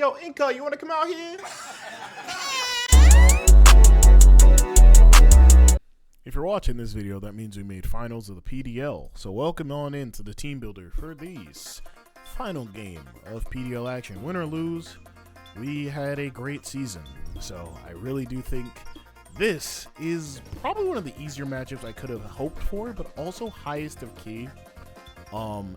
Yo, Inca, you want to come out here? If you're watching this video, that means we made finals of the PDL. So welcome on into the team builder for this final game of PDL action. Win or lose, we had a great season. So I really do think this is probably one of the easier matchups I could have hoped for, but also highest of key.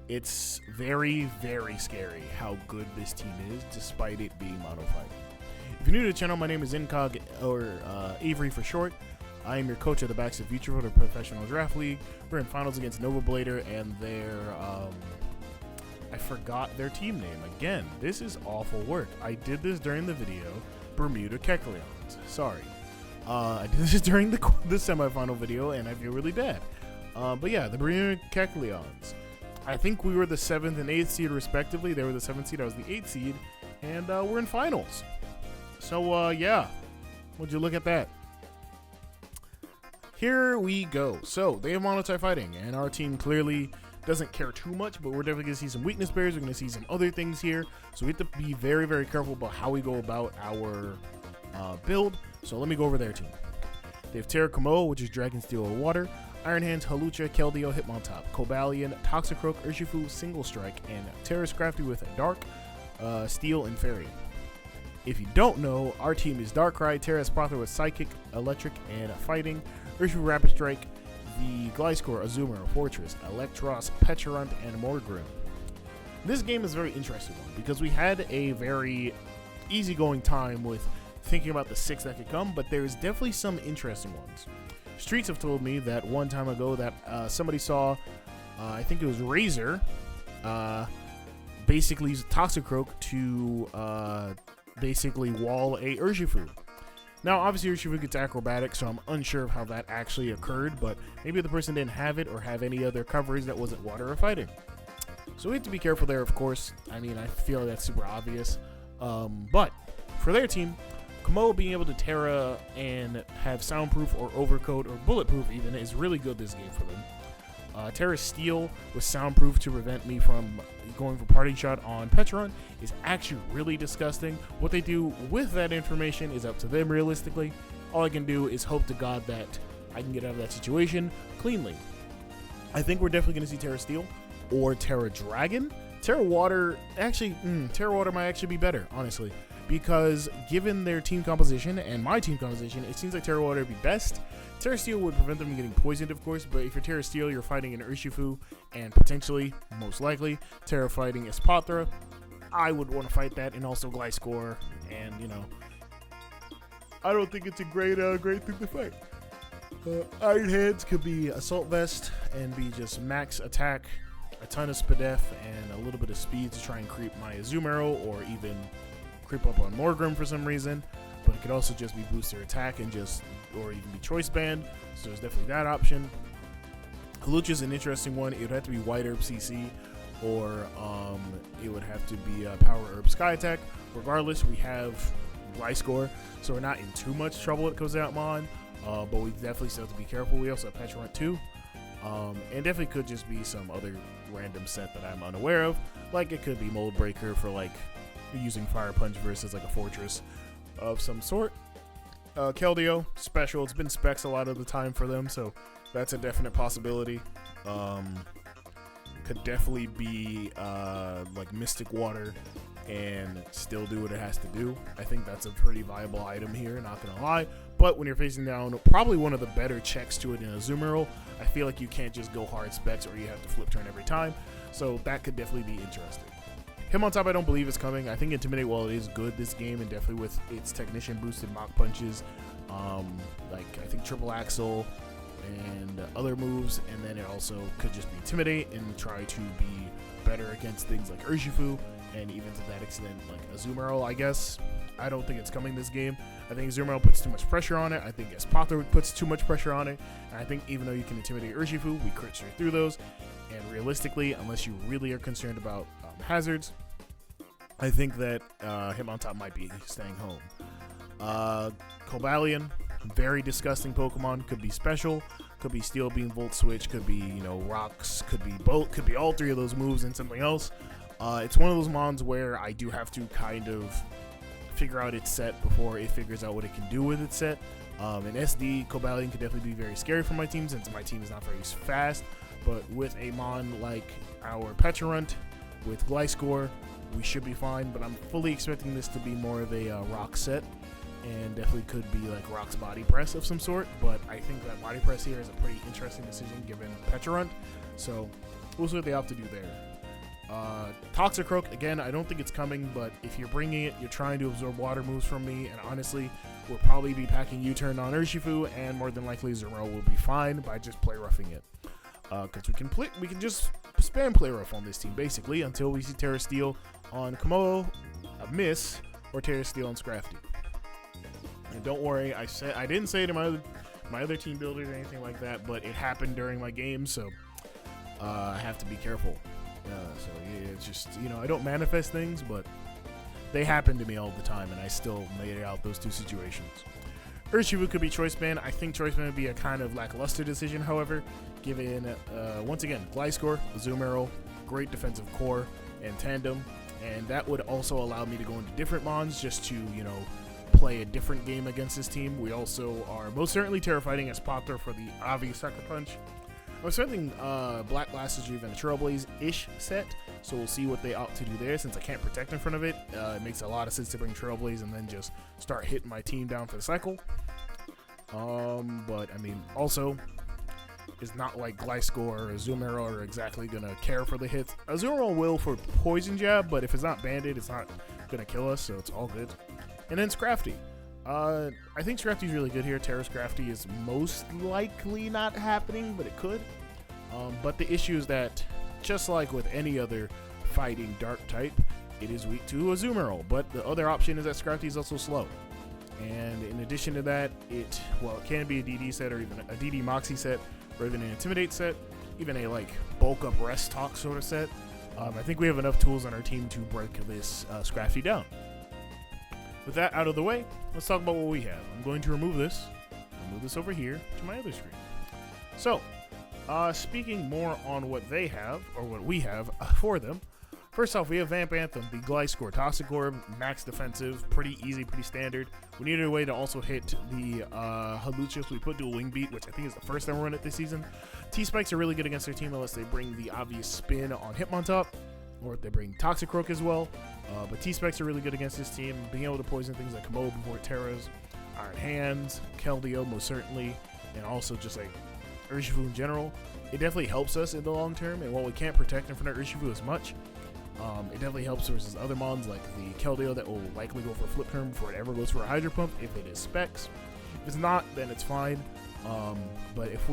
It's very, very scary how good this team is, despite it being mono fighting. If you're new to the channel, my name is Incog, or Avery for short. I am your coach of the Backs of Future for the Professional Draft League. We're in finals against Nova Blader and their, I forgot their team name. Again, this is awful work. I did this during the video, Bermuda Kekleons. Sorry. I did this during the semifinal video, and I feel really bad. But yeah, the Bermuda Kekleons. I think we were the 7th and 8th seed respectively. They were the 7th seed, I was the 8th seed, and we're in finals. So yeah, would you look at that? Here we go. So they have mono-type fighting, and our team clearly doesn't care too much, but we're definitely going to see some weakness bears. We're going to see some other things here. So we have to be very, very careful about how we go about our build. So let me go over their team. They have Terra Komo, which is Dragon Steel or Water, Iron Hands, Halucha, Keldeo, Hitmontop, Cobalion, Toxicroak, Urshifu, Single Strike, and Terra's Crafty with Dark, Steel, and Fairy. If you don't know, our team is Darkrai, Terra's Prothor with Psychic, Electric, and Fighting, Urshifu Rapid Strike, the Gliscor, Azumarill, Fortress, Electros, Pecharunt, and Morgrym. This game is a very interesting one because we had a very easygoing time with thinking about the 6 that could come, but there's definitely some interesting ones. Streets have told me that one time ago that somebody saw, I think it was Razor, basically use Toxicroak to basically wall a Urshifu. Now, obviously, Urshifu gets acrobatic, so I'm unsure of how that actually occurred, but maybe the person didn't have it or have any other coverage that wasn't water or fighting. So we have to be careful there, of course. I mean, I feel that's super obvious. But for their team, Komo being able to Terra and have soundproof or overcoat or bulletproof even is really good this game for them. Terra's Steel with soundproof to prevent me from going for Parting Shot on Pecharunt is actually really disgusting. What they do with that information is up to them realistically. All I can do is hope to God that I can get out of that situation cleanly. I think we're definitely going to see Terra Steel or Terra Dragon. Terra Water, actually, Terra Water might actually be better, honestly. Because given their team composition and my team composition, it seems like Terra Water would be best. Terra Steel would prevent them from getting poisoned, of course, but if you're Terra Steel, you're fighting an Urshifu, and potentially, most likely, Terra fighting Espathra. I would want to fight that, and also Gliscor, and, you know, I don't think it's a great thing to fight. Iron Hands could be Assault Vest, and be just max attack, a ton of Spadef, and a little bit of speed to try and creep my Azumarill, or even creep up on Morgrym for some reason, but it could also just be booster attack and just, or even be choice band, so there's definitely that option. Halucha is an interesting one. It would have to be White Herb CC, or it would have to be Power Herb Sky Attack. Regardless, we have Gliscor, so we're not in too much trouble when it comes out Mon, but we definitely still have to be careful. We also have Pecharunt too, and definitely could just be some other random set that I'm unaware of, like it could be Mold Breaker for like using Fire Punch versus like a Fortress of some sort. Keldeo, special. It's been specs a lot of the time for them, so that's a definite possibility. Could definitely be like Mystic Water and still do what it has to do. I think that's a pretty viable item here, not gonna lie. But when you're facing down probably one of the better checks to it in Azumarill, I feel like you can't just go hard specs or you have to flip turn every time. So that could definitely be interesting. Hitmontop I don't believe is coming. I think Intimidate, while it is good this game, and definitely with its technician boosted Mach Punches, like I think Triple Axle and other moves, and then it also could just be Intimidate and try to be better against things like Urshifu, and even to that extent like Azumarill, I guess. I don't think it's coming this game. I think Azumarill puts too much pressure on it. I think Espathra puts too much pressure on it. And I think even though you can Intimidate Urshifu, we crit straight through those. And realistically, unless you really are concerned about hazards, I think that Hitmontop might be staying home. Cobalion, very disgusting Pokemon. Could be special, could be Steel Beam, Volt Switch, could be, you know, Rocks, could be Bolt, could be all three of those moves and something else. It's one of those mons where I do have to kind of figure out its set before it figures out what it can do with its set. In SD, Cobalion could definitely be very scary for my team since my team is not very fast, but with a mon like our Pecharunt, with Gliscor, we should be fine, but I'm fully expecting this to be more of a rock set, and definitely could be like Rock's Body Press of some sort, but I think that Body Press here is a pretty interesting decision given Pecharunt, so we'll see what they opt to do there. Toxicroak, again, I don't think it's coming, but if you're bringing it, you're trying to absorb water moves from me, and honestly, we'll probably be packing U-Turn on Urshifu, and more than likely Zumero will be fine by just play roughing it. Because we can just spam play rough on this team, basically, until we see Terra Steel on Komodo, a miss, or Terra Steel on Scrafty. And don't worry, I didn't say it in my other team builders or anything like that, but it happened during my game, so I have to be careful. So yeah, it's just, you know, I don't manifest things, but they happen to me all the time, and I still made it out those two situations. Urshifu could be Choice Band. I think Choice Band would be a kind of lackluster decision, however, given, once again, Gliscor, Zumero, great defensive core, and tandem, and that would also allow me to go into different mons just to, you know, play a different game against this team. We also are most certainly Terrafighting as Popter for the obvious Sucker Punch. I was expecting Black Blasters or even a Trailblaze-ish set, so we'll see what they opt to do there. Since I can't protect in front of it, it makes a lot of sense to bring Trailblaze and then just start hitting my team down for the cycle. But, I mean, also, it's not like Gliscor or Zumero are exactly going to care for the hits. Zumero will for Poison Jab, but if it's not banded, it's not going to kill us, so it's all good. And then Scrafty. I think Scrafty's really good here. Terra Scrafty is most likely not happening, but it could. But the issue is that, just like with any other fighting dark type, it is weak to a Zumero. But the other option is that Scrafty is also slow. And in addition to that, it can be a DD set or even a DD Moxie set or even an Intimidate set, even a like bulk up rest talk sort of set. I think we have enough tools on our team to break this Scrafty down. With that out of the way, let's talk about what we have. I'm going to remove this over here to my other screen. So, speaking more on what they have, or what we have for them, first off, we have Vamp Anthem, the Gliscor Toxic Orb, max defensive, pretty easy, pretty standard. We needed a way to also hit the Hawlucha, so we put Dual Wing Beat, which I think is the first time we run it this season. T-Spikes are really good against their team unless they bring the obvious spin on Hitmontop, or if they bring Toxicroak as well. But T-Specs are really good against this team. Being able to poison things like Komodo before Terras, Iron Hands, Keldeo most certainly, and also just like Urshifu in general. It definitely helps us in the long term, and while we can't protect in front of Urshifu as much, it definitely helps versus other mons like the Keldeo that will likely go for a Flip Turn before it ever goes for a Hydro Pump if it is Specs. If it's not, then it's fine. But if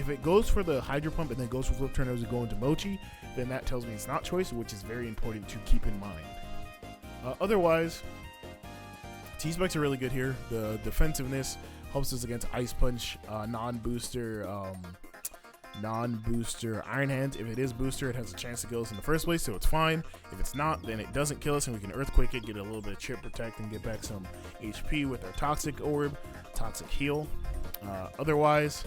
it goes for the Hydro Pump and then goes for Flip Turn as we go into Mochi, then that tells me it's not choice, which is very important to keep in mind. Otherwise, T-Specs are really good here. The defensiveness helps us against Ice Punch, non-booster Iron Hands. If it is booster, it has a chance to kill us in the first place, so it's fine. If it's not, then it doesn't kill us, and we can Earthquake it, get a little bit of chip protect, and get back some HP with our Toxic Orb, Toxic Heal. Otherwise,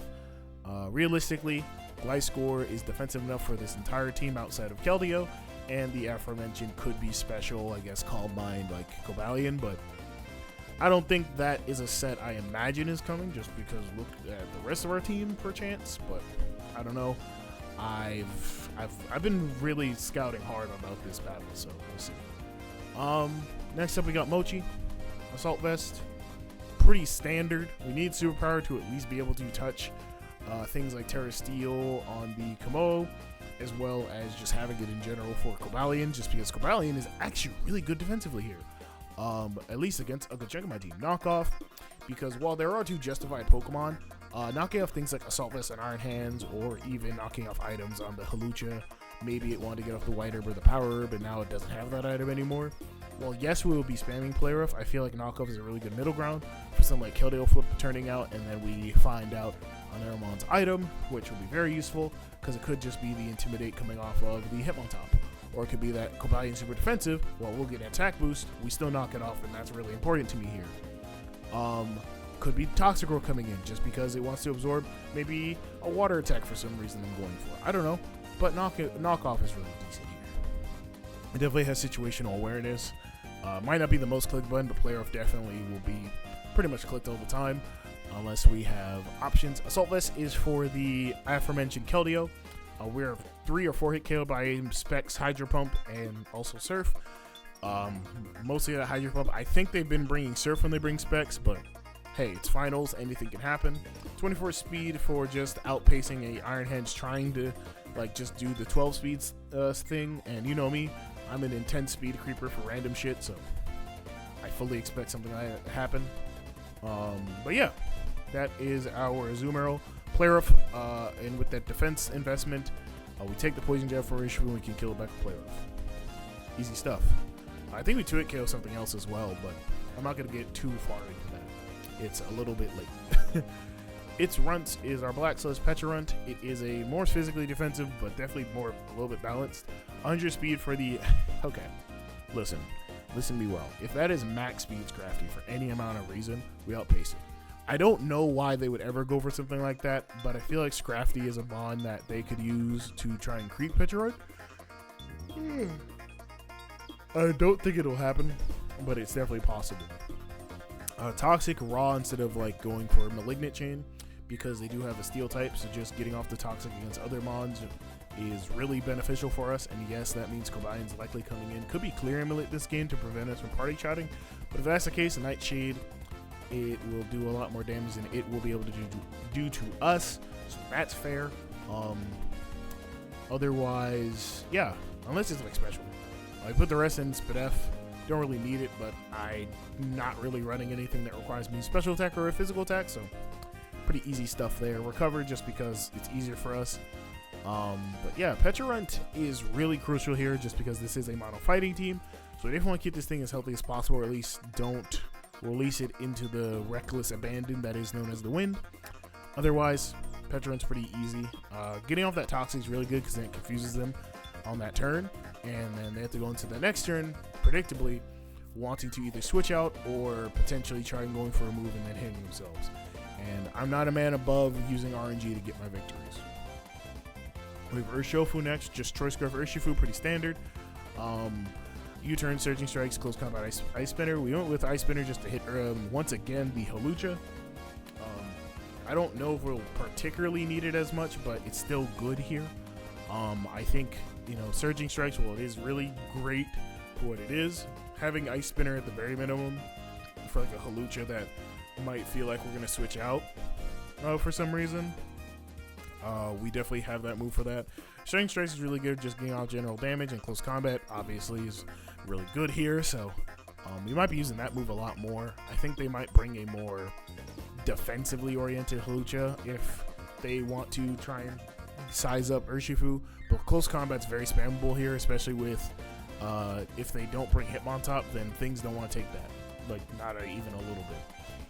realistically, Gliscor is defensive enough for this entire team outside of Keldeo, and the aforementioned could be special, I guess, Calm Mind like Cobalion, but I don't think that is a set I imagine is coming, just because look at the rest of our team, perchance, but I don't know. I've been really scouting hard about this battle, so we'll see. Next up, we got Mochi, Assault Vest. Pretty standard. We need Superpower to at least be able to touch things like Terra Steel on the Komodo, as well as just having it in general for Cobalion, just because Cobalion is actually really good defensively here. At least against a good chunk of my team. Knockoff, because while there are two justified Pokemon, knocking off things like Assault Vest and Iron Hands, or even knocking off items on the Hawlucha, maybe it wanted to get off the White Herb or the Power Herb, and now it doesn't have that item anymore. Well, yes, we will be spamming Play Rough. I feel like Knockoff is a really good middle ground for something like Keldeo Flip turning out, and then we find out on Aramon's item, which will be very useful, because it could just be the Intimidate coming off of the Hitmontop. Or it could be that Cobalion's super defensive, well, we'll get an attack boost, we still knock it off, and that's really important to me here. Could be Toxicroak coming in, just because it wants to absorb maybe a water attack for some reason I'm going for. I don't know, but knockoff is really decent here. It definitely has situational awareness. Might not be the most clicked button, but player off definitely will be pretty much clicked all the time, unless we have options. Assault Vest is for the aforementioned Keldeo. We're 3 or 4 hit KO by Specs, Hydro Pump, and also Surf. Mostly that Hydro Pump. I think they've been bringing Surf when they bring Specs, but hey, it's finals, anything can happen. 24 speed for just outpacing a Iron Hands trying to like just do the 12 speeds thing, and you know me, I'm an intense speed creeper for random shit, so I fully expect something like that to happen. But yeah, that is our Azumarill. Player off, and with that defense investment, we take the Poison Jab for Urshifu and we can kill it back with Player off. Easy stuff. I think we 2-hit KO something else as well, but I'm not going to get too far into that. It's a little bit late. Its Runt is our Black Slush Pecharunt. It is a more physically defensive, but definitely a little bit balanced. 100 speed for the... Okay, listen to me well. If that is max speed Scrafty for any amount of reason, we outpace it. I don't know why they would ever go for something like that, but I feel like Scrafty is a bond that they could use to try and creep Pecharunt. I don't think it'll happen, but it's definitely possible. Toxic Raw instead of like going for Malignant Chain, because they do have a Steel type, so just getting off the Toxic against other Mons is really beneficial for us. And yes, that means Cobion's likely coming in. Could be Clear Amulet this game to prevent us from party chatting, but if that's the case, a Nightshade, it will do a lot more damage than it will be able to do to us, so that's fair. Otherwise, yeah, unless it's like special. I put the rest in Spadef. Don't really need it, but I'm not really running anything that requires me special attack or a physical attack, so pretty easy stuff there. Recover just because it's easier for us. But yeah, Pecharunt is really crucial here just because this is a mono fighting team, so we definitely want to keep this thing as healthy as possible, or at least don't release it into the reckless abandon that is known as the wind. Otherwise, Pecharunt's pretty easy. Getting off that Toxic is really good because then it confuses them on that turn, and then they have to go into the next turn, predictably, wanting to either switch out or potentially try and going for a move and then hitting themselves. And I'm not a man above using RNG to get my victories. We have Urshifu next, just Choice Scarf Urshifu, pretty standard. U-turn, Surging Strikes, Close Combat, Ice Spinner. We went with Ice Spinner just to hit, once again, the Hawlucha. I don't know if we'll particularly need it as much, but it's still good here. I think, Surging Strikes, well, it is really great for what it is. Having Ice Spinner at the very minimum for like a Hawlucha that might feel like we're going to switch out for some reason. We definitely have that move for that. Surging Strikes is really good, just getting out general damage, and Close Combat obviously is really good here, so we might be using that move a lot more. I think they might bring a more defensively oriented Hawlucha if they want to try and size up Urshifu, but Close Combat's very spammable here, especially with if they don't bring Hitmontop, then things don't want to take that, like not even a little bit.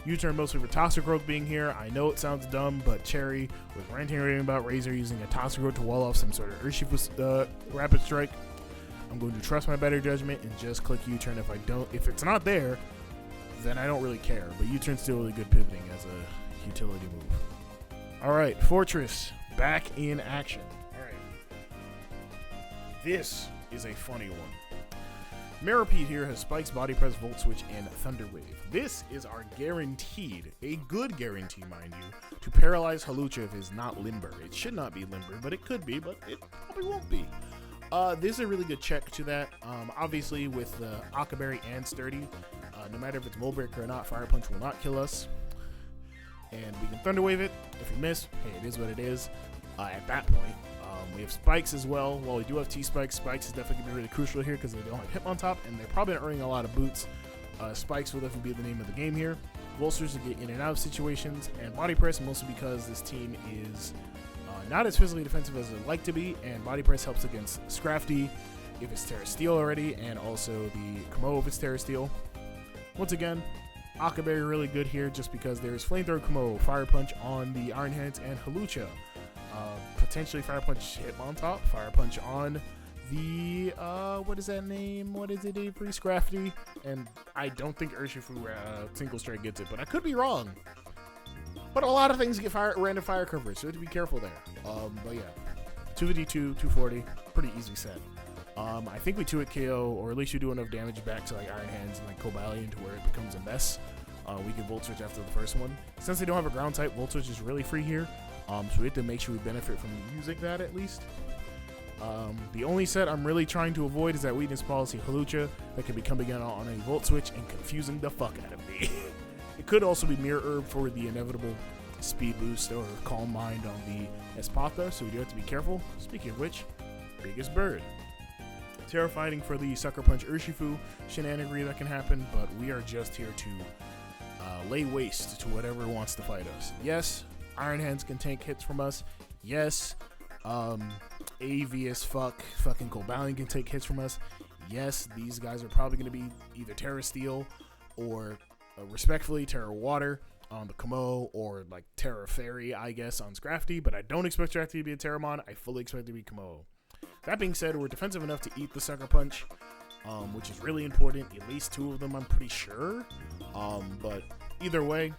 U-turn mostly for Toxic Growth being here. I know it sounds dumb, but Cherry was ranting about Razor using a Toxic Growth to wall off some sort of Urshifu Rapid Strike. I'm going to trust my better judgment and just click U-turn. If it's not there, then I don't really care. But U-turn's still really good pivoting as a utility move. All right, Fortress back in action. All right, this is a funny one. Meropede here has Spikes, Body Press, Volt Switch, and Thunder Wave. This is our guaranteed, a good guarantee, mind you, to paralyze Hawlucha if it's not limber. It should not be limber, but it could be, but it probably won't be. This is a really good check to that. Obviously, with the Akaberry and Sturdy, no matter if it's Mold Breaker or not, Fire Punch will not kill us. And we can Thunder Wave it. If we miss, hey, it is what it is. At that point, we have Spikes as well. While we do have T-Spikes, Spikes is definitely going to be really crucial here because they don't have Hitmontop, and they're probably not earning a lot of boots. Spikes will definitely be the name of the game here. Bolsters to get in and out of situations, and Body Press mostly because this team is not as physically defensive as they'd like to be, and Body Press helps against Scrafty if it's Terra Steel already, and also the Kamo if it's Terra Steel. Once again, Akaberry really good here just because there's Flamethrower Kamo, Fire Punch on the Iron Hands and Hawlucha. Potentially Fire Punch Hitmontop, Fire Punch on the, what is that name? What is it, Avery? Scrafty? And I don't think Urshifu Single Strike gets it, but I could be wrong. But a lot of things get random fire coverage, so you have to be careful there. But yeah, 252, 240, pretty easy set. I think we 2-hit KO, or at least we do enough damage back to like Iron Hands and like Cobalion to where it becomes a mess. We can Volt Switch after the first one. Since they don't have a ground type, Volt Switch is really free here. So we have to make sure we benefit from using that at least. The only set I'm really trying to avoid is that Weakness Policy Hawlucha that can be coming in on a Volt Switch and confusing the fuck out of me. It could also be Mirror Herb for the inevitable speed boost or Calm Mind on the Espatha, so we do have to be careful. Speaking of which, Biggest Bird. Terrifying for the Sucker Punch Urshifu shenanigery that can happen, but we are just here to lay waste to whatever wants to fight us. Yes, Iron Hands can tank hits from us. Yes, AV as fucking Cobalion can take hits from us. Yes, these guys are probably going to be either Terra Steel or respectfully Terra Water on the Kamo, or like Terra Fairy, I guess, on Scrafty, but I don't expect Scrafty to be a Terramon. I fully expect it to be Kamo. That being said, we're defensive enough to eat the Sucker Punch, which is really important. At least 2 of them, I'm pretty sure. But either way,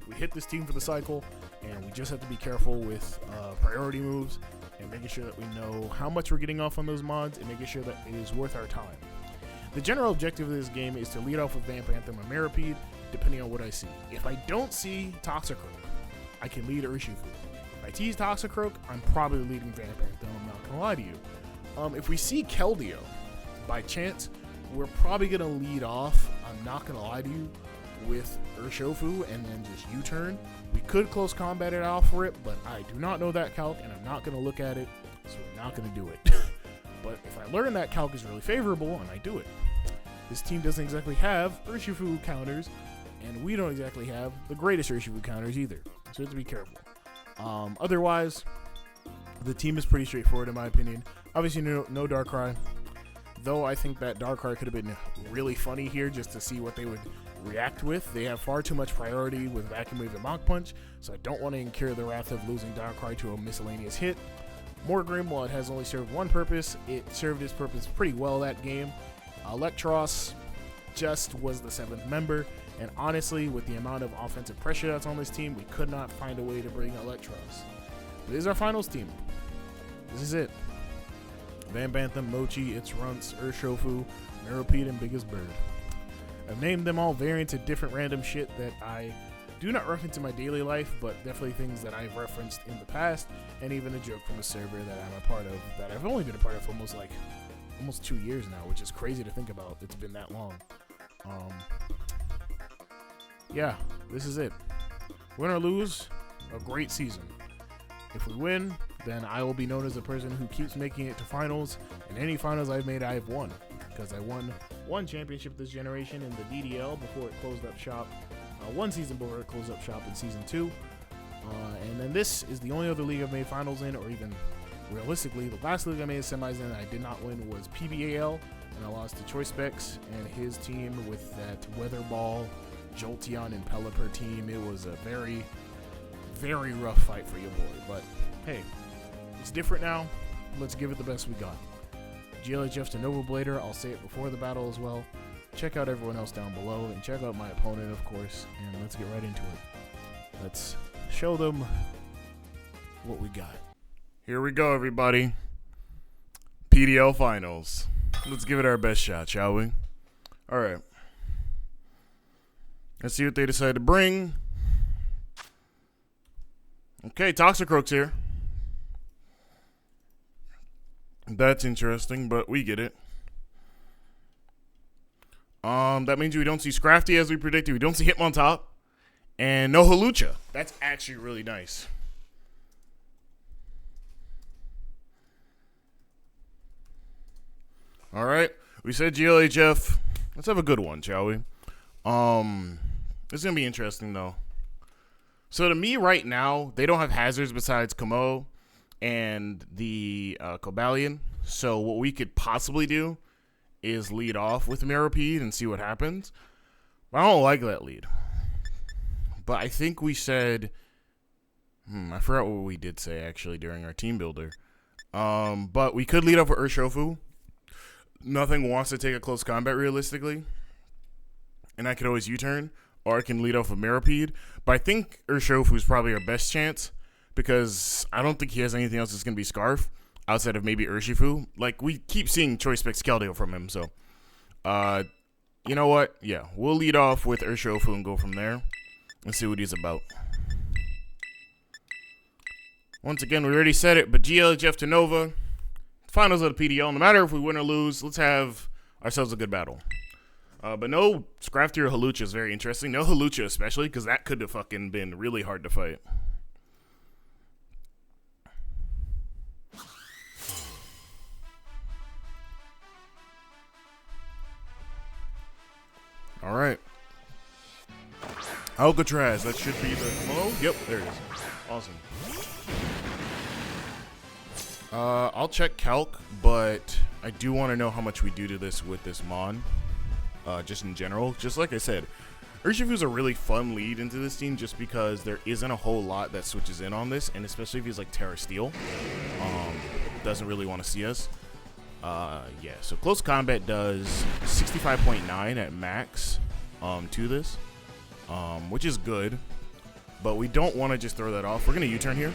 we hit this team for the cycle, and we just have to be careful with priority moves and making sure that we know how much we're getting off on those mods and making sure that it is worth our time. The general objective of this game is to lead off with Vampanthem or Maripede, depending on what I see. If I don't see Toxicroak, I can lead Urshifu. If I tease Toxicroak, I'm probably leading Vampanthem, I'm not gonna lie to you. If we see Keldeo, by chance, we're probably gonna lead off, I'm not gonna lie to you, with Urshifu and then just U-turn. We could close combat it out for it, but I do not know that calc and I'm not gonna look at it, so I'm not gonna do it. But if I learn that calc is really favorable and I do it. This team doesn't exactly have Urshifu counters, and we don't exactly have the greatest Urshifu counters either, so we have to be careful. Otherwise, the team is pretty straightforward in my opinion. Obviously, no Darkrai, though I think that Darkrai could have been really funny here just to see what they would react with. They have far too much priority with Vacuum Wave and Mach Punch, so I don't want to incur the wrath of losing Darkrai to a miscellaneous hit. Morgrim, while it has only served one purpose, it served its purpose pretty well that game. Electros just was the 7th member, and honestly, with the amount of offensive pressure that's on this team, we could not find a way to bring Electros. This is our finals team. This is it. Vampanthem, Mochi, It's Runts, Urshifu, Maripede, and Biggest Bird. I've named them all variants of different random shit that I do not reference in my daily life, but definitely things that I've referenced in the past, and even a joke from a server that I'm a part of, that I've only been a part of for almost 2 years now, which is crazy to think about. It's been that long. Yeah, this is it. Win or lose, a great season. If we win, then I will be known as the person who keeps making it to finals, and any finals I've made, I've won, because I won one championship this generation in the DDL before it closed up shop, one season before it closed up shop in season 2, and then this is the only other league I've made finals in, or even realistically, the last league I made semis in that I did not win was PBAL, and I lost to Choice Specs and his team with that Weather Ball, Jolteon, and Pelipper team. It was a very, very rough fight for your boy, but hey, it's different now. Let's give it the best we got. GLHF to Nova Blader, I'll say it before the battle as well. Check out everyone else down below, and check out my opponent, of course, and let's get right into it. Let's show them what we got. Here we go, everybody. PDL Finals. Let's give it our best shot, shall we? All right. Let's see what they decide to bring. Okay, Toxicroak's here. That's interesting, but we get it. That means we don't see Scrafty as we predicted. We don't see Hitmontop. And no Hawlucha. That's actually really nice. All right. We said GLHF. Let's have a good one, shall we? It's going to be interesting, though. So to me right now, they don't have hazards besides Kamo and the Cobalion. So what we could possibly do is lead off with Maripede and see what happens. But I don't like that lead. But I think we said, I forgot what we did say actually during our team builder. But we could lead off with Urshifu. Nothing wants to take a close combat realistically. And I could always U-turn. Or I can lead off with Maripede. But I think Urshifu is probably our best chance. Because I don't think he has anything else that's going to be Scarf. outside of maybe Urshifu. Like, we keep seeing choice spec Keldeo from him, so you know what? Yeah, we'll lead off with Urshifu and go from there and see what he's about. Once again, we already said it, but GLHF to Nova, finals of the PDL. No matter if we win or lose, let's have ourselves a good battle. But no Scrafty or Halucha is very interesting. No Halucha especially, because that could have fucking been really hard to fight. All right. Alcatraz, that should be the... Oh, yep, there it is. Awesome. I'll check Calc, but I do want to know how much we do to this with this Mon. Just in general. Just like I said, Urshifu's a really fun lead into this team just because there isn't a whole lot that switches in on this, and especially if he's like Terra Steel. Doesn't really want to see us. Yeah, so close combat does 65.9 at max to this, which is good, but we don't want to just throw that off. We're going to U-turn here.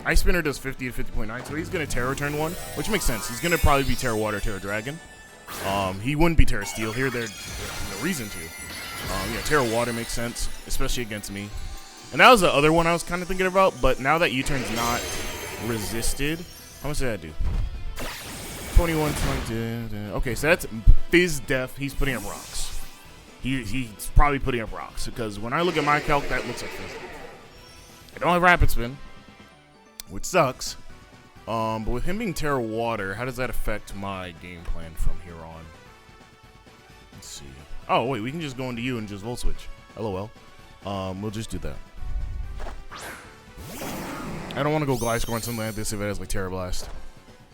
Ice Spinner does 50 to 50.9, so he's going to Terra turn 1, which makes sense. He's going to probably be Terra Water, Terra Dragon. He wouldn't be Terra Steel here. There's no reason to. Yeah, Terra Water makes sense, especially against me. And that was the other one I was kind of thinking about, but now that U-turn's not resisted, how much did that do? 21, 20. Okay, so that's Fizz Def. He's putting up rocks. He's probably putting up rocks, because when I look at my calc, that looks like Fizz Def. I don't have Rapid Spin, which sucks. But with him being Terra Water, how does that affect my game plan from here on? Let's see. Oh, wait, we can just go into you and just Volt Switch. LOL. We'll just do that. I don't want to go Gliscor on something like this if it has like Terra Blast.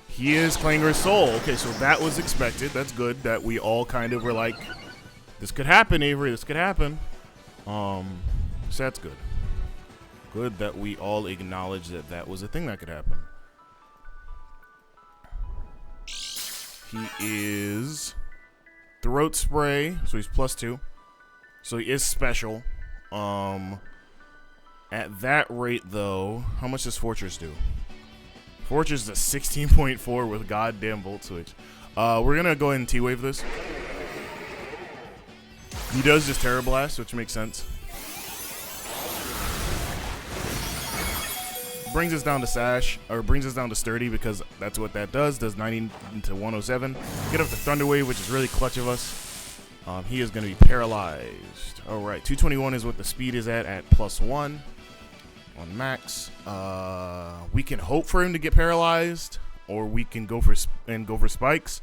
He is Clanger's Soul. Okay, so that was expected. That's good that we all kind of were like, this could happen, Avery. This could happen. So that's good. Good that we all acknowledge that that was a thing that could happen. He is Throat Spray, so he's +2. So he is special. At that rate, though, how much does Fortress do? Fortress does 16.4 with goddamn Volt Switch. We're going to go ahead and T-Wave this. He does just Terra Blast, which makes sense. Brings us down to Sash, or brings us down to Sturdy, because that's what that does 90 to 107. Get up to Thunder Wave, which is really clutch of us. He is going to be paralyzed. All right, 221 is what the speed is at +1 on max. We can hope for him to get paralyzed, or we can go for spikes,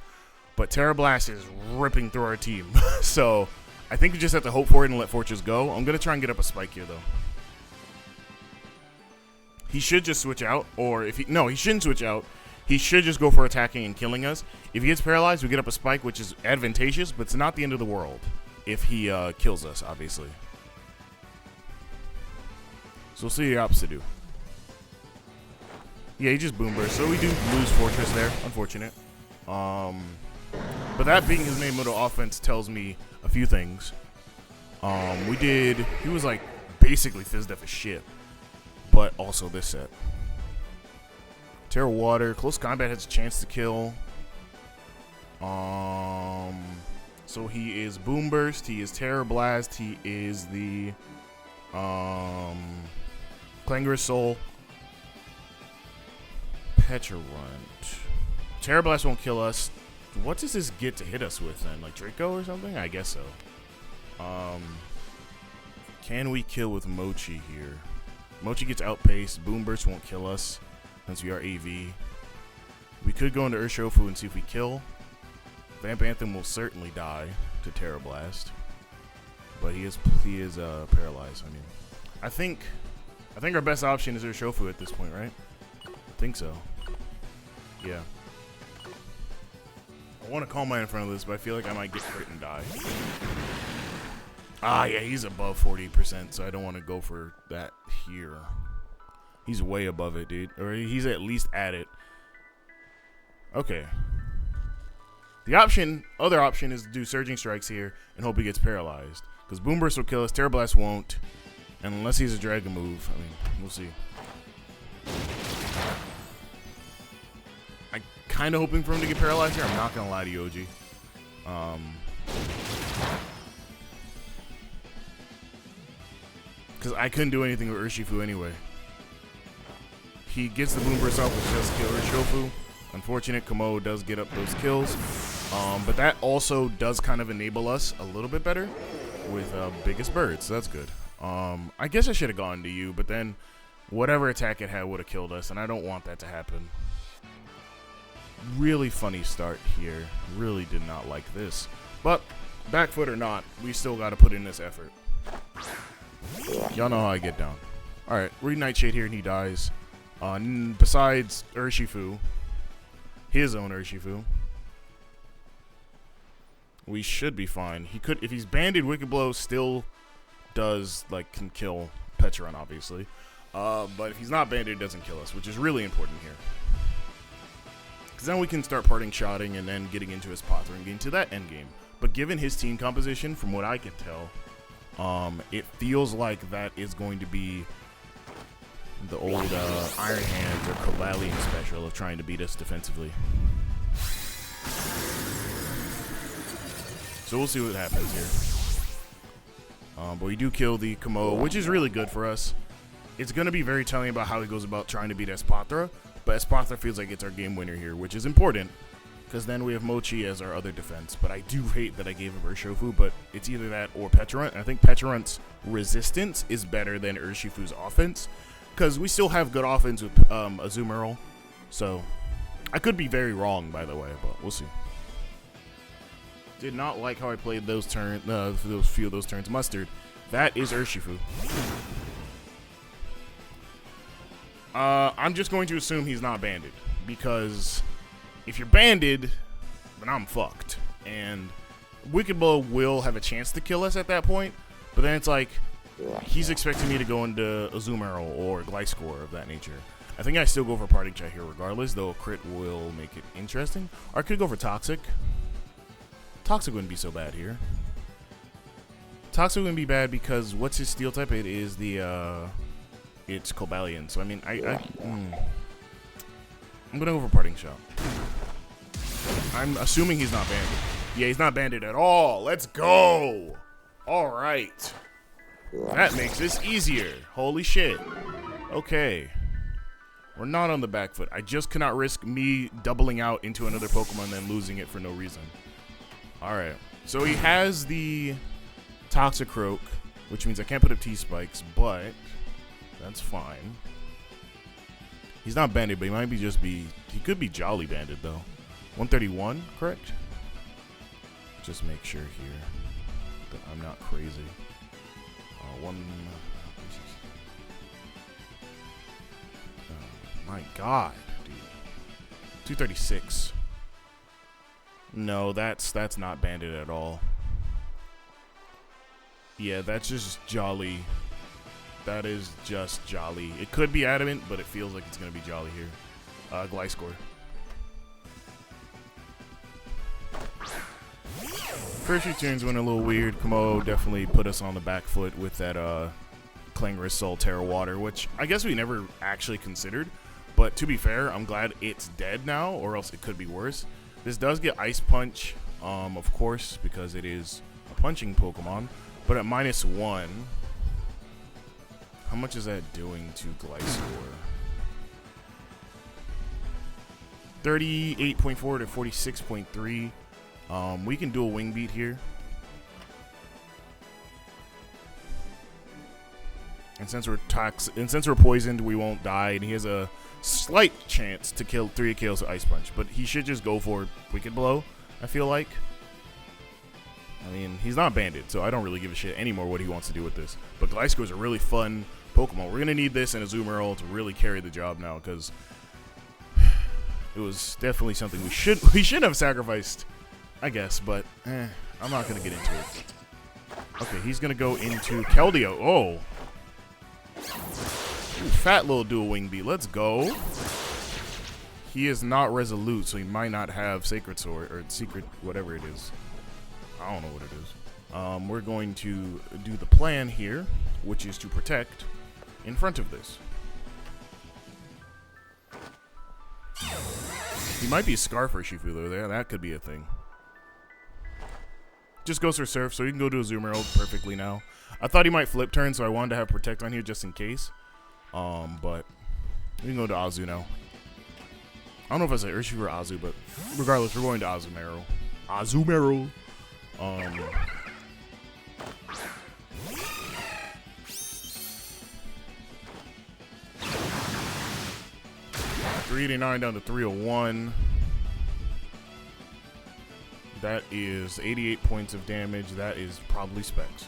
but Terra Blast is ripping through our team. So I think we just have to hope for it and let Fortress go. I'm going to try and get up a spike here, though. He should just switch out, or if he... No, he shouldn't switch out. He should just go for attacking and killing us. If he gets paralyzed, we get up a spike, which is advantageous, but it's not the end of the world if he kills us, obviously. So we'll see the opposite do. Yeah, he just Boom Burst. So we do lose Fortress there. Unfortunate. But that being his main mode of offense tells me a few things. He was like basically Fizz Def as shit. But also this set. Terra Water. Close combat has a chance to kill. So he is Boom Burst. He is Terra Blast. He is the Clanger's Soul. Petrarunt. Terra Blast won't kill us. What does this get to hit us with then? Like Draco or something? I guess so. Can we kill with Mochi here? Mochi gets outpaced. Boom Burst won't kill us since we are AV. We could go into Urshifu and see if we kill. Vamp Anthem will certainly die to Terra Blast, but he is paralyzed. I mean, I think our best option is Urshifu at this point, right? I think so. Yeah. I want to Calm Mind in front of this, but I feel like I might get crit and die. Ah, yeah, he's above 40%, so I don't want to go for that here. He's way above it, dude. Or he's at least at it. Okay. The other option is to do Surging Strikes here and hope he gets paralyzed. Because Boom Burst will kill us, Terra Blast won't. And unless he's a Dragon move, I mean, we'll see. kind of hoping for him to get paralyzed here. I'm not going to lie to you, OG. Because I couldn't do anything with Urshifu anyway. He gets the Boom Burst off, which does kill Urshifu. Unfortunate, Kamo does get up those kills. But that also does kind of enable us a little bit better with Biggest Bird, so that's good. I guess I should have gone to you, but then whatever attack it had would have killed us, and I don't want that to happen. Really funny start here. Really did not like this. But, back foot or not, we still got to put in this effort. Y'all know how I get down. Alright, read Nightshade here and he dies. Besides Urshifu, his own Urshifu, we should be fine. He could, if he's banded, Wicked Blow still does, like, can kill Petron, obviously. But if he's not banded, it doesn't kill us, which is really important here. Because then we can start parting shotting and then getting into his Pothra and getting to that end game. But given his team composition, from what I can tell, it feels like that is going to be the old Iron Hands or Cobalion special of trying to beat us defensively. So we'll see what happens here. But we do kill the Kamo, which is really good for us. It's going to be very telling about how he goes about trying to beat Espathra, but Espathra feels like it's our game winner here, which is important, because then we have Mochi as our other defense. But I do hate that I gave him Urshifu, but it's either that or Petulant. And I think Petulant's resistance is better than Urshifu's offense, because we still have good offense with Azumarill. So I could be very wrong, by the way, but we'll see. Did not like how I played those turns, those few of those turns. Mustard, that is Urshifu. I'm just going to assume he's not banded, because if you're banded, then I'm fucked. And Wicked Blow will have a chance to kill us at that point, but then it's like, he's expecting me to go into Azumarill or Gliscor of that nature. I think I still go for Parting Shot here regardless, though a crit will make it interesting. Or I could go for Toxic. Toxic wouldn't be so bad here. Toxic wouldn't be bad because what's his steel type? It is the, it's Cobalion. So, I mean, I'm going to go for Parting Shot. I'm assuming he's not banded. Yeah, he's not banded at all. Let's go. All right. That makes this easier. Holy shit. Okay. We're not on the back foot. I just cannot risk me doubling out into another Pokemon and then losing it for no reason. Alright. So he has the Toxicroak, which means I can't put up T-Spikes, but that's fine. He's not banded, but he might be he could be Jolly banded, though. 131, correct? Just make sure here that I'm not crazy. My God, dude. 236. No, that's not banded at all. Yeah, that's just Jolly. That is just Jolly. It could be Adamant, but it feels like it's going to be Jolly here. Gliscor. First few turns went a little weird. Kamo definitely put us on the back foot with that Clangorous Soul Terra Water, which I guess we never actually considered. But to be fair, I'm glad it's dead now, or else it could be worse. This does get Ice Punch, of course, because it is a punching Pokemon. But at -1, how much is that doing to Gliscor? 38.4 to 46.3. We can do a Wing Beat here. And since we're poisoned, we won't die, and he has a slight chance to kill 3 kills with Ice Punch, but he should just go for Wicked Blow, I feel like. I mean, he's not banded, so I don't really give a shit anymore what he wants to do with this. But Gliscor is a really fun Pokemon. We're going to need this in Azumarill to really carry the job now, because it was definitely something we should have sacrificed, I guess, but I'm not going to get into it. Okay, he's going to go into Keldeo. Oh. Ooh, fat little dual Wing Beat. Let's go. He is not resolute, so he might not have Sacred Sword, or Secret, whatever it is. I don't know what it is. We're going to do the plan here, which is to protect in front of this. He might be Scarf Urshifu though. There, that could be a thing. Just goes for Surf, so he can go to a Zoom Earl perfectly now. I thought he might flip turn, so I wanted to have Protect on here just in case. But we can go to Azu now. I don't know if I said Urshifu or Azu, but regardless, we're going to Azumarill. Azumarill. 389 down to 301. That is 88 points of damage. That is probably Specs.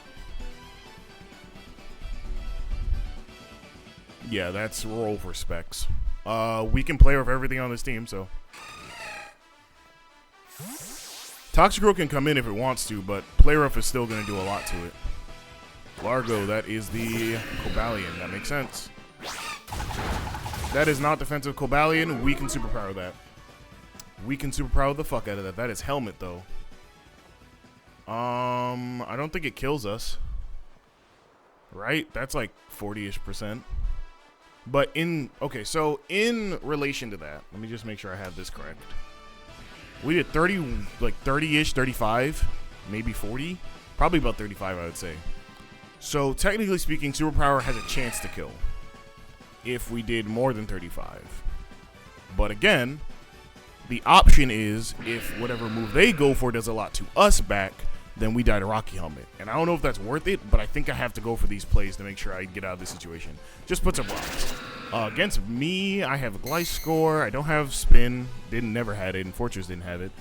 Yeah, that's roll for Specs. We can play with everything on this team, so. Toxicroak can come in if it wants to, but Play Rough is still going to do a lot to it. Largo, that is the Cobalion. That makes sense. That is not defensive Cobalion. We can superpower that. We can superpower the fuck out of that. That is Helmet, though. I don't think it kills us. Right? That's like 40-ish%. But okay, so in relation to that, let me just make sure I have this correct. We did 30-ish, 35, maybe 40. Probably about 35, I would say. So technically speaking, Superpower has a chance to kill if we did more than 35. But again, the option is if whatever move they go for does a lot to us back, then we die to Rocky Helmet. And I don't know if that's worth it, but I think I have to go for these plays to make sure I get out of this situation. Just put some rocks. Against me, I have a Gliscor. I don't have Spin. Never had it, and Fortress didn't have it.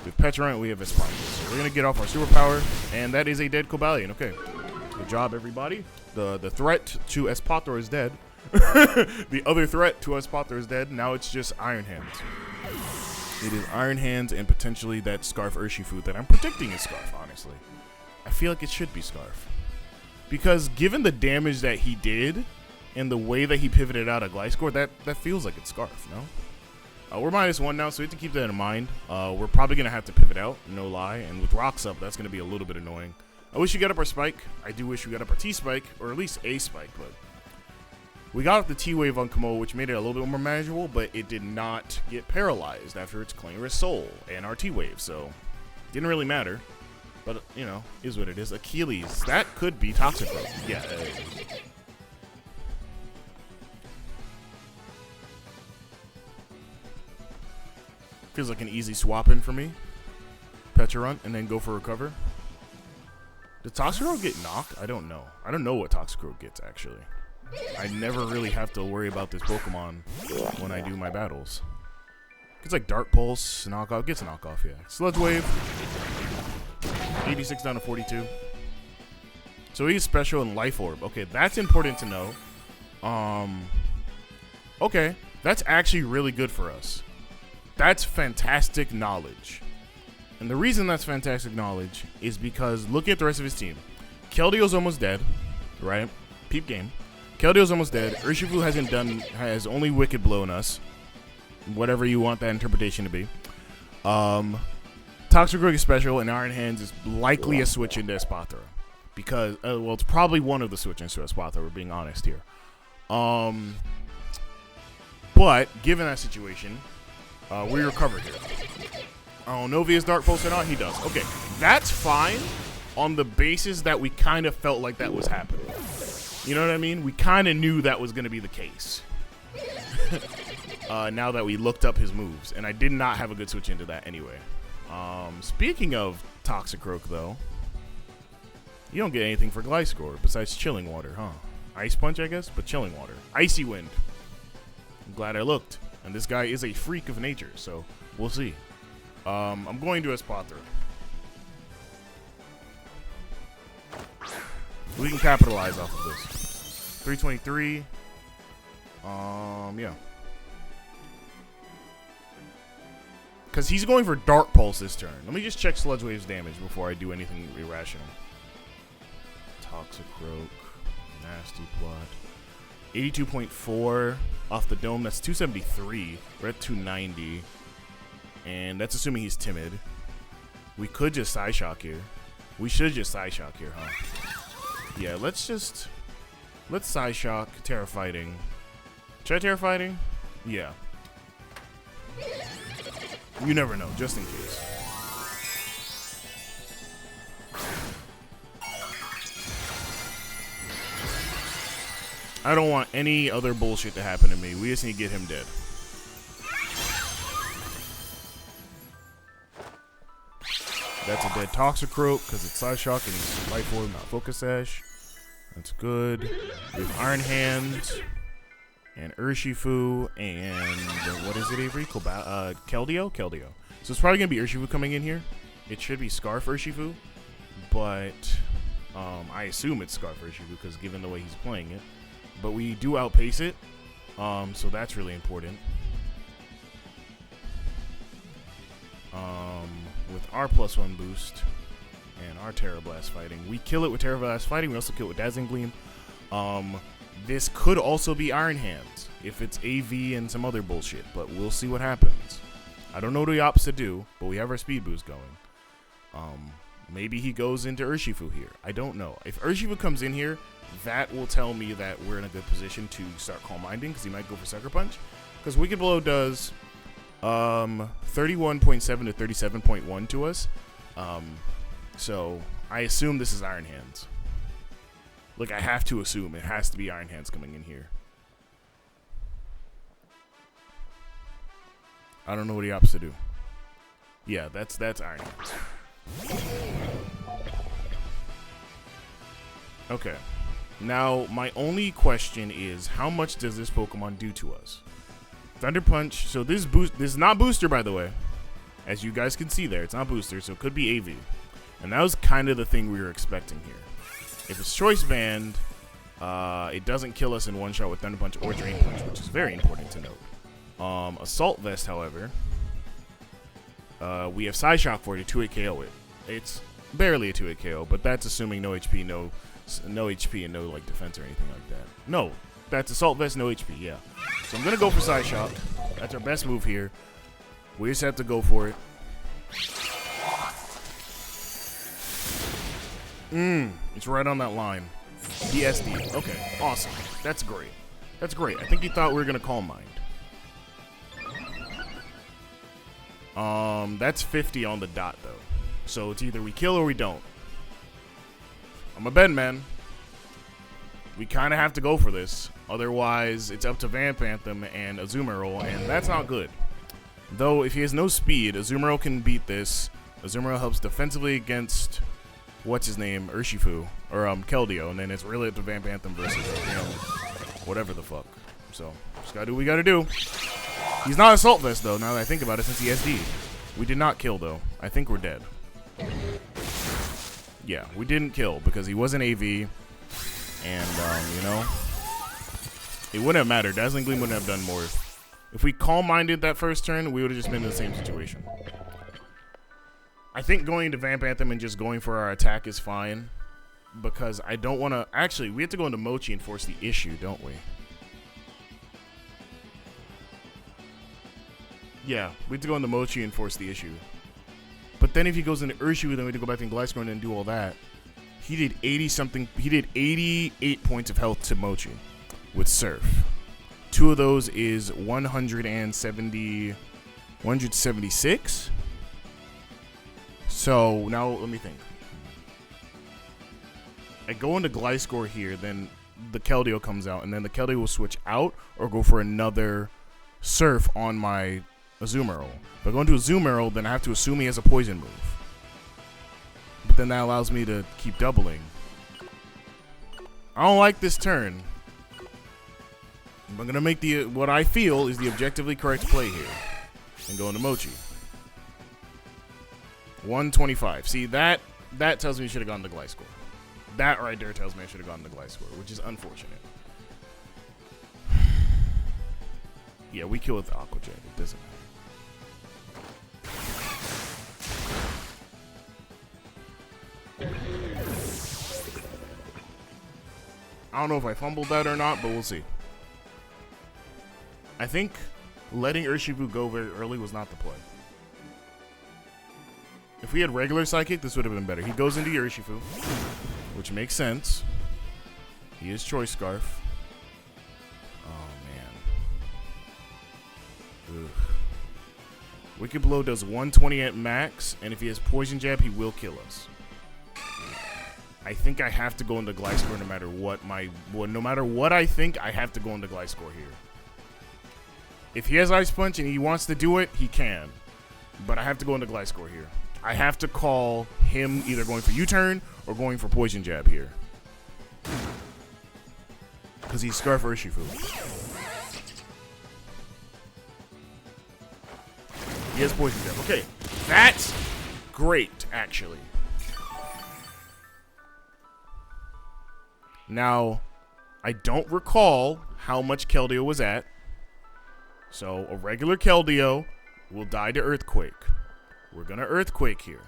With Petrant, we have Espatra. So we're going to get off our Superpower, and that is a dead Cobalion. Okay. Good job, everybody. The threat to Espatra is dead. The other threat to Espatra is dead. Now it's just Iron Hands. It is Iron Hands and potentially that Scarf Urshifu that I'm predicting is Scarf, honestly. I feel like it should be Scarf. Because given the damage that he did and the way that he pivoted out of Gliscor, that feels like it's Scarf, no? We're -1 now, so we have to keep that in mind. We're probably going to have to pivot out, no lie. And with Rocks up, that's going to be a little bit annoying. I wish we got up our Spike. I do wish we got up our T-Spike, or at least a Spike, but we got up the T-Wave on Kamo, which made it a little bit more manageable, but it did not get paralyzed after its Clangorous Soul and our T-Wave, so didn't really matter. But, you know, is what it is. Achilles, that could be Toxicroak. Yeah, feels like an easy swap in for me. Petrant, and then go for Recover. Did Toxicroak get knocked? I don't know. I don't know what Toxicroak gets, actually. I never really have to worry about this Pokemon when I do my battles. It's like Dark Pulse, knockoff. Gets a knockoff, yeah. Sludge Wave. 86 down to 42. So he's special in Life Orb. Okay, that's important to know. Okay, that's actually really good for us. That's fantastic knowledge. And the reason that's fantastic knowledge is because looking at the rest of his team, Keldeo's almost dead, right? Peep game. Keldeo's almost dead. Urshifu has only Wicked Blown us. Whatever you want that interpretation to be. Toxicroak is special, and Iron Hands is likely a switch into Espatra. Because, well, it's probably one of the switch into Espatra, we're being honest here. But, given that situation, we recovered here. I don't know if he has Dark Pulse or not. He does. Okay, that's fine on the basis that we kind of felt like that was happening. You know what I mean? We kind of knew that was going to be the case. Now that we looked up his moves. And I did not have a good switch into that anyway. Speaking of Toxicroak, though, you don't get anything for Gliscor besides Chilling Water, huh? Ice Punch, I guess, but Chilling Water. Icy Wind. I'm glad I looked. And this guy is a freak of nature, so we'll see. I'm going to Espatra. We can capitalize off of this. 323. Yeah. Because he's going for Dark Pulse this turn. Let me just check Sludge Wave's damage before I do anything irrational. Toxicroak. Nasty Plot. 82.4 off the dome. That's 273. We're at 290. And that's assuming he's timid. We could just Psyshock here. We should just Psyshock here, huh? Yeah, let's Psyshock. Terra Fighting. Should I Terra Fighting? Yeah. You never know, just in case. I don't want any other bullshit to happen to me. We just need to get him dead. That's a dead Toxicroak because it's Side Shock and he's Life Orb, not Focus Sash. That's good. We have Iron Hand and Urshifu and what is it, Avery? Keldeo? Keldeo. So it's probably going to be Urshifu coming in here. It should be Scarf Urshifu, but I assume it's Scarf Urshifu because given the way he's playing it. But we do outpace it, so that's really important. With our +1 boost and our Terra Blast fighting, we kill it with Terra Blast fighting. We also kill it with Dazzling Gleam. This could also be Iron Hands if it's AV and some other bullshit, but we'll see what happens. I don't know what the opposite do, but we have our speed boost going. Maybe he goes into Urshifu here. I don't know. If Urshifu comes in here, that will tell me that we're in a good position to start Calm Minding because he might go for Sucker Punch. Because Wicked Blow does 31.7 to 37.1 to us. So I assume this is Iron Hands. Like, I have to assume it has to be Iron Hands coming in here. I don't know what the opposite do. Yeah, that's Iron Hands. Okay. Now, my only question is, how much does this Pokemon do to us? Thunder Punch. So this is not Booster, by the way. As you guys can see there, it's not Booster, so it could be AV. And that was kind of the thing we were expecting here. If it's Choice Band, it doesn't kill us in one shot with Thunder Punch or Drain Punch, which is very important to note. Assault Vest, however, we have Side Shock for it to 2-hit KO it. It's barely a 2-hit KO, but that's assuming no HP, no HP and no like defense or anything like that. No, that's Assault Vest, no HP, yeah. So I'm gonna go for Side Shock. That's our best move here. We just have to go for it. It's right on that line. DSD. Okay, awesome. That's great. That's great. I think he thought we were gonna Calm Mind. That's 50 on the dot though. So it's either we kill or we don't. I'm a Ben man. We kind of have to go for this. Otherwise, it's up to Vamp Anthem and Azumarill, and that's not good. Though, if he has no speed, Azumarill can beat this. Azumarill helps defensively against, what's his name, Urshifu, or Keldeo, and then it's really up to Vamp Anthem versus, whatever the fuck. So, just gotta do what we gotta do. He's not Assault Vest, though, now that I think about it, since he SD. We did not kill, though. I think we're dead. Yeah, we didn't kill because he wasn't AV, and, you know, it wouldn't have mattered. Dazzling Gleam wouldn't have done more. If we Calm Minded that first turn, we would have just been in the same situation. I think going into Vamp Anthem and just going for our attack is fine, because I don't want to... Actually, we have to go into Mochi and force the issue, don't we? Yeah, we have to go into Mochi and force the issue. But then if he goes into Urshifu, then we have to go back in Gliscor and do all that. He did 80-something... He did 88 points of health to Mochi with Surf. 2 of those is 176. So now let me think. I go into Gliscor here, then the Keldeo comes out, and then the Keldeo will switch out or go for another Surf on my Azumarill. If I go into Azumarill, then I have to assume he has a poison move. But then that allows me to keep doubling. I don't like this turn. I'm gonna make the what I feel is the objectively correct play here, and go into Mochi. 125. See, that tells me you should have gone to Gliscor. That right there tells me I should have gone to Gliscor, which is unfortunate. Yeah, we kill with Aqua Jet. It doesn't matter. I don't know if I fumbled that or not, but we'll see. I think letting Urshifu go very early was not the play. If we had regular Psychic, this would have been better. He goes into Urshifu, which makes sense. He is Choice Scarf. Oh, man. Ugh. Wicked Blow does 120 at max, and if he has Poison Jab, he will kill us. I think I have to go into Gliscor no matter what no matter what I think, I have to go into Gliscor here. If he has Ice Punch and he wants to do it, he can. But I have to go into Gliscor here. I have to call him either going for U-turn or going for Poison Jab here. Because he's Scarf Urshifu. He has Poison Jab. Okay, that's great, actually. Now, I don't recall how much Keldeo was at. So, a regular Keldeo will die to Earthquake. We're going to Earthquake here.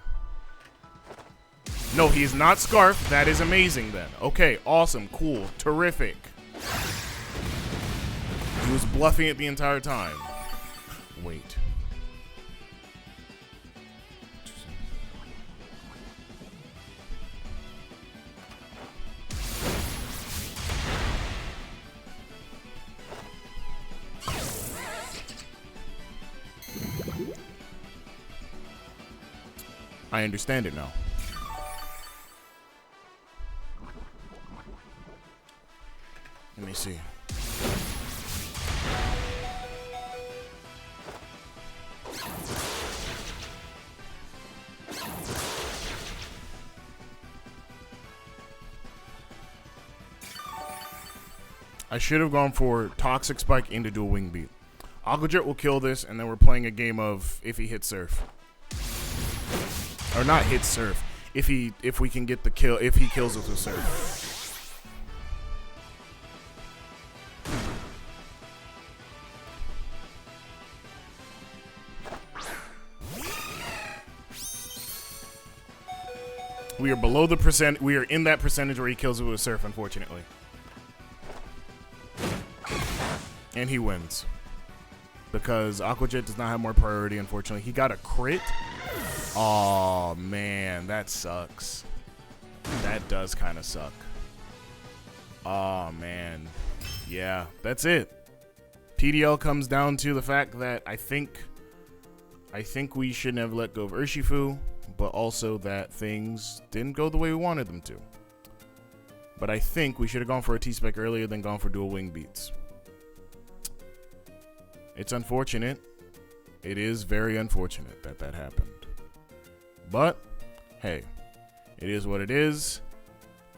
No, he's not Scarf. That is amazing then. Okay, awesome, cool, terrific. He was bluffing it the entire time. Wait. I understand it now. Let me see. I should have gone for Toxic Spike into Dual Wing Beat. Aqua Jet will kill this, and then we're playing a game of if he hits Surf. Or not hit Surf. If we can get the kill, if he kills us with Surf. We are below the percent. We are in that percentage where he kills it with Surf, unfortunately. And he wins. Because Aqua Jet does not have more priority, unfortunately. He got a crit. Oh man, that sucks. That does kind of suck. Oh man. Yeah, that's it. PDL comes down to the fact that I think we shouldn't have let go of Urshifu, but also that things didn't go the way we wanted them to. But I think we should have gone for a T-Spec earlier than gone for Dual Wing Beats. It's unfortunate. It is very unfortunate that that happened. But, hey, it is what it is.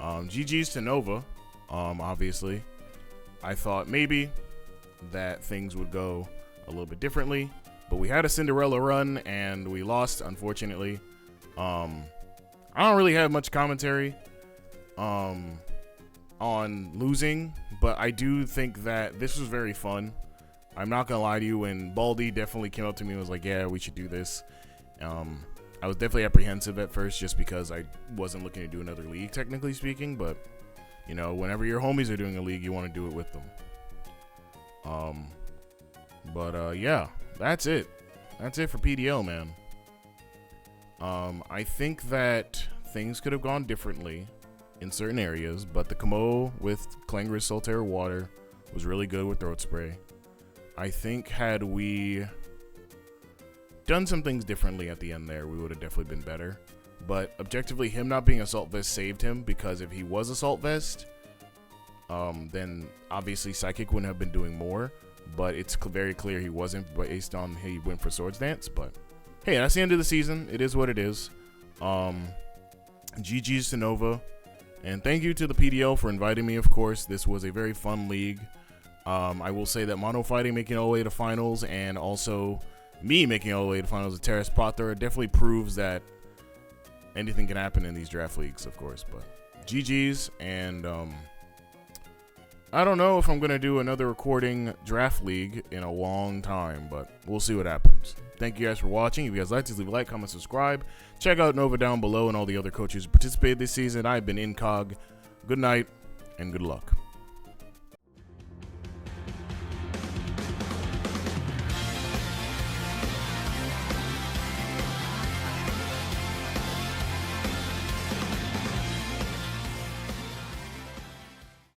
GG's to Nova, obviously. I thought maybe that things would go a little bit differently. But we had a Cinderella run, and we lost, unfortunately. I don't really have much commentary on losing, but I do think that this was very fun. I'm not going to lie to you, when Baldy definitely came up to me and was like, yeah, we should do this. I was definitely apprehensive at first just because I wasn't looking to do another league, technically speaking. But, you know, whenever your homies are doing a league, you want to do it with them. Yeah, that's it. That's it for PDL, man. I think that things could have gone differently in certain areas, but the Kamo with Klangris Solterra Water was really good with Throat Spray. I think had we done some things differently at the end there, we would have definitely been better. But objectively, him not being Assault Vest saved him, because if he was Assault Vest, then obviously Psychic wouldn't have been doing more. But it's very clear he wasn't, based on he went for Swords Dance. But hey, that's the end of the season. It is what it is. GG's to Nova. And thank you to the PDL for inviting me, of course. This was a very fun league. I will say that Mono Fighting making all the way to finals, and also me making all the way to finals of Terrace Potter definitely proves that anything can happen in these draft leagues, of course. But GG's, and I don't know if I'm going to do another recording draft league in a long time, but we'll see what happens. Thank you guys for watching. If you guys like this, leave a like, comment, subscribe. Check out Nova down below and all the other coaches who participated this season. I've been Incog. Good night and good luck.